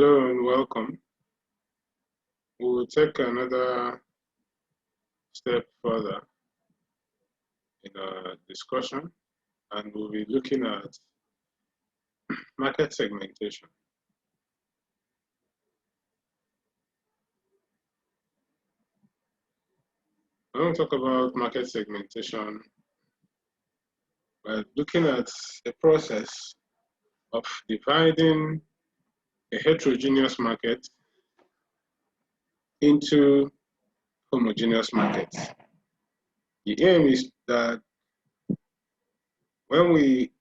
Hello and welcome. We will take another step further in our discussion, and we'll be looking at market segmentation. I want to talk about market segmentation by looking at the process of dividing a heterogeneous market into homogeneous markets. The aim is that when we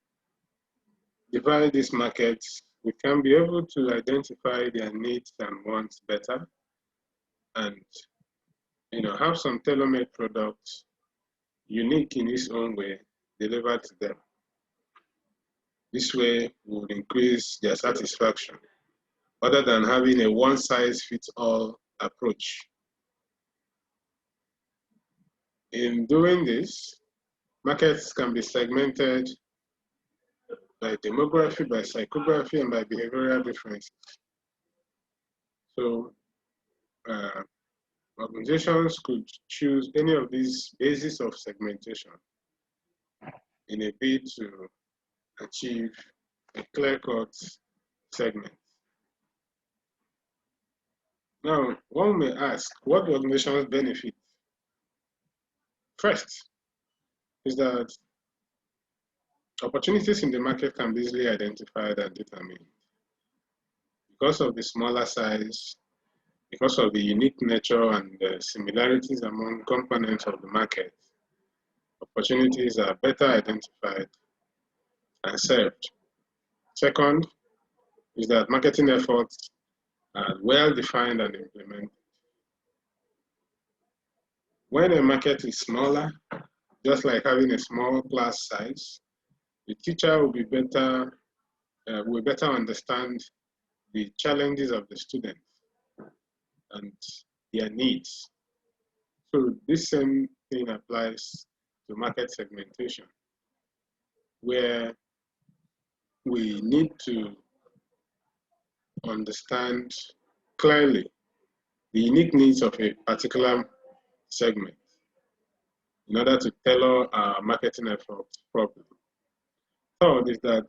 divide these markets, we can be able to identify their needs and wants better, and have some tailor-made products, unique in its own way, delivered to them. This way would increase their satisfaction, other than having a one-size-fits-all approach. In doing this, markets can be segmented by demography, by psychography, and by behavioral differences. So organizations could choose any of these bases of segmentation in a bid to achieve a clear-cut segment. Now, one may ask, what do organizations benefit? First is that opportunities in the market can be easily identified and determined. Because of the smaller size, because of the unique nature and the similarities among components of the market, opportunities are better identified and served. Second is that marketing efforts are well defined and implemented. When a market is smaller, just like having a small class size, the teacher will better understand the challenges of the students and their needs. So this same thing applies to market segmentation, where we need to understand clearly the unique needs of a particular segment in order to tailor our marketing efforts properly. Third is that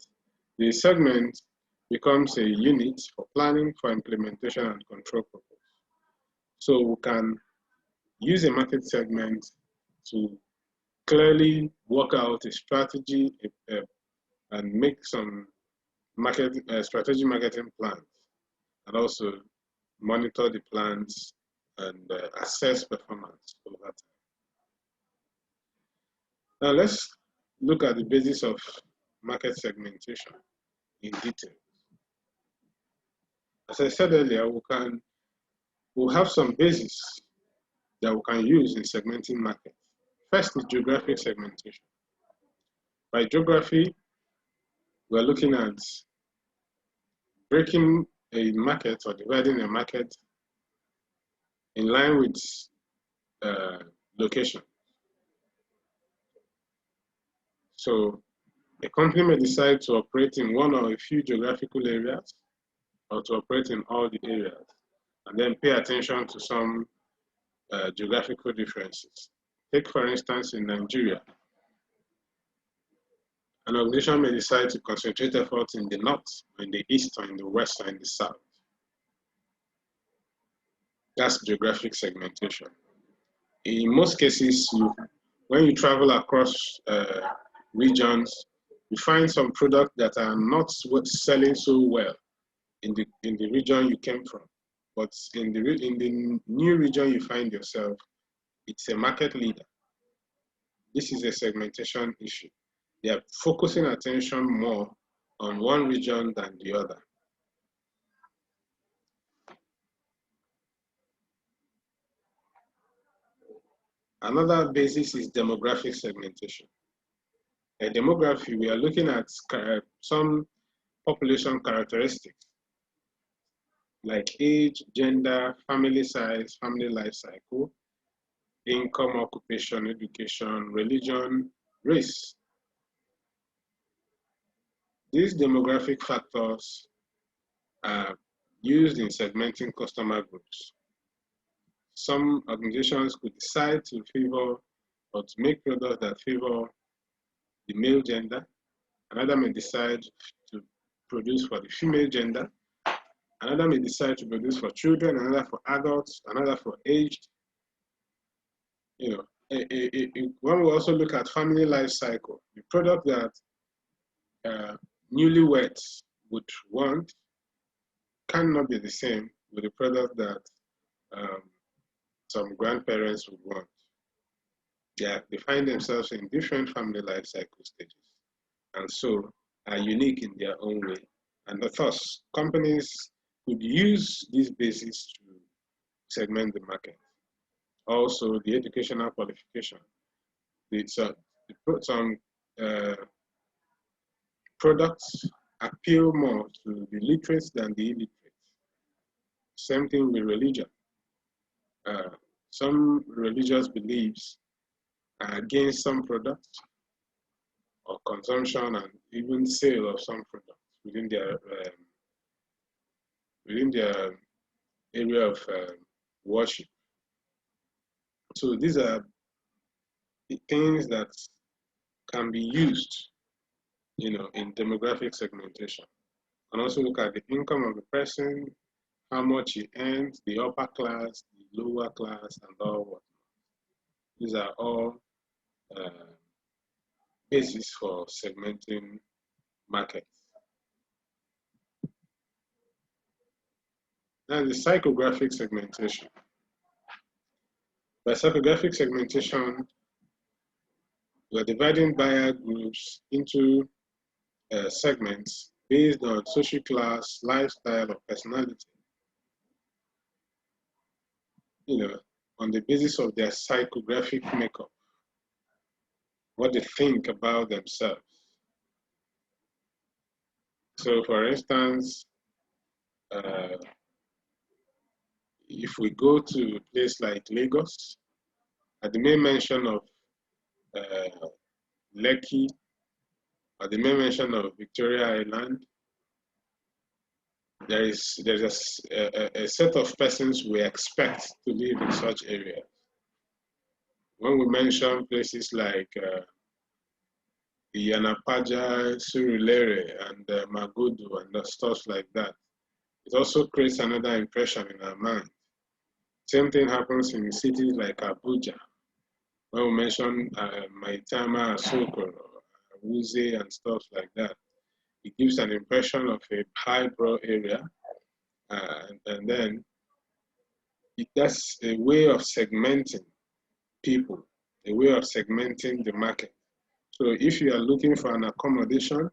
the segment becomes a unit for planning, for implementation, and control purpose. So we can use a market segment to clearly work out a strategy and make some strategic marketing plans, and also monitor the plans and assess performance over time. Now let's look at the basis of market segmentation in detail. As I said earlier, we'll have some basis that we can use in segmenting markets. First is geographic segmentation. By geography, we're looking at breaking a market or dividing a market in line with location. So a company may decide to operate in one or a few geographical areas, or to operate in all the areas, and then pay attention to some geographical differences. Take, for instance, in Nigeria, an organization may decide to concentrate efforts in the north, or in the east, or in the west, or in the south. That's geographic segmentation. In most cases, when you travel across regions, you find some products that are not selling so well in the region you came from. But in the new region you find yourself, it's a market leader. This is a segmentation issue. They are focusing attention more on one region than the other. Another basis is demographic segmentation. In demography, we are looking at some population characteristics like age, gender, family size, family life cycle, income, occupation, education, religion, race. These demographic factors are used in segmenting customer groups. Some organizations could decide to favor or to make products that favor the male gender. Another may decide to produce for the female gender. Another may decide to produce for children, another for adults, another for aged. One will also look at family life cycle. The product that newlyweds would want cannot be the same with the product that some grandparents would want. They find themselves in different family life cycle stages, and so are unique in their own way. And thus, companies could use these bases to segment the market. Also, the educational qualification. Some products appeal more to the literate than the illiterate. Same thing with religion. Some religious beliefs are against some products or consumption and even sale of some products within their area of worship. So these are the things that can be used, in demographic segmentation. And also look at the income of the person, how much he earns, the upper class, the lower class, and all whatnot. These are all basis for segmenting markets. Now the psychographic segmentation. By psychographic segmentation, we're dividing buyer groups into segments based on social class, lifestyle, or personality. On the basis of their psychographic makeup, what they think about themselves. So, for instance, if we go to a place like Lagos, at the main mention of Lekki, at the main mention of Victoria Island, there's a set of persons we expect to live in such areas. When we mention places like the Yanapaja, Surulere, and Magodo, and stuff like that, it also creates another impression in our mind. Same thing happens in cities like Abuja. When we mention Maitama, Asokoro, Wuze, and stuff like that, it gives an impression of a highbrow area, and then that's a way of segmenting people, a way of segmenting the market. So if you are looking for an accommodation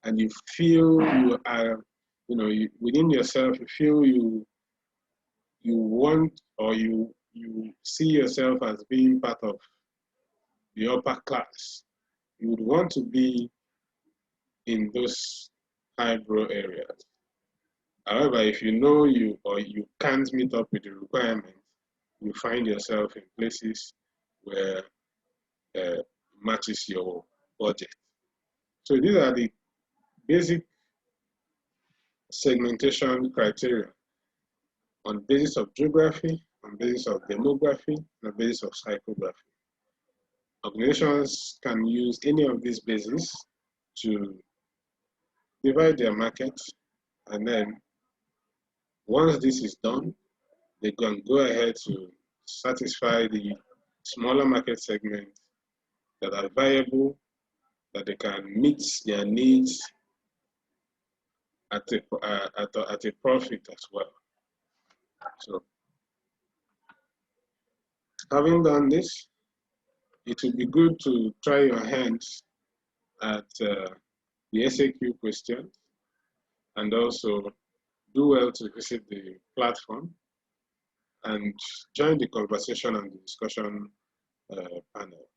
and you feel you are, within yourself, you feel you want, or you see yourself as being part of the upper class, you would want to be in those highbrow areas. However, if you know you can't meet up with the requirements, you find yourself in places where it matches your budget. So these are the basic segmentation criteria on basis of geography, on basis of demography, on basis of psychography. Organizations can use any of these bases to divide their markets, and then once this is done, they can go ahead to satisfy the smaller market segments that are viable, that they can meet their needs at a profit as well. So, having done this, it would be good to try your hands at the SAQ questions, and also do well to visit the platform and join the conversation and the discussion panel.